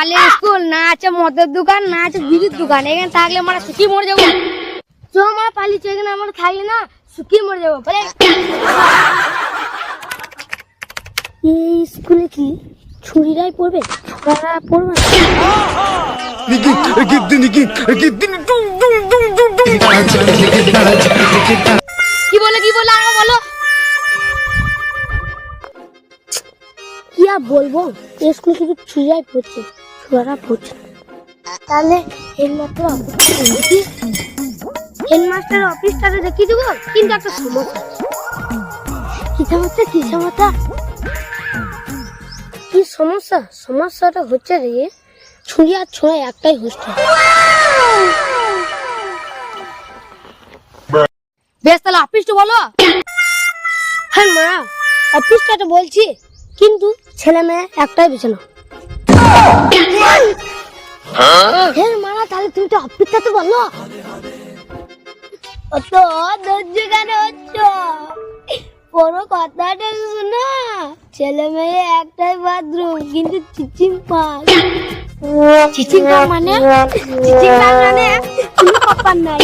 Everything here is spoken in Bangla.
বালের স্কুল, না আছে মদের দোকান, না আছে বিড়ির দোকান। এখানে থাকলে আমরা শুকিয়ে মরে যাবো। তো আমরা পালিয়েছি, এখানে আমরা থাকলে না শুকিয়ে মরে যাবো। এই স্কুলে কি ছুরিরাই পড়বে, ছোড়ারা পড়বে না? কি বলে আরো বলো। কি আর বলবো, এই স্কুলে কিছু ছুরিরাই পড়ছে, ছোড়ারা পড়ছে। তাহলে হেডমাস্টার অফিসটাতে দেখিয়ে দেবো, কিন্তু একটা সমস্যা। কি সমস্যা? সমস্যাটা হচ্ছে রে, ছুরি আর ছোঁড়া একটাই হোস্টেল। বেশ, তাহলে অফিসটা বলো। হ্যাঁ মা, অফিসটা তো বলছি, কিন্তু ছেলে মেয়ে একটাই বিছানা। হ্যাঁ মারা, তাহলে তুমি তো অফিসটা তো বলো। অত ধৈর্য কেন হচ্ছ? পুরো কথাটা শোনা। ছেলে মেয়ে একটাই বাথরুম, কিন্তু চিচিং পাক মানে তুমি পাপার নাই।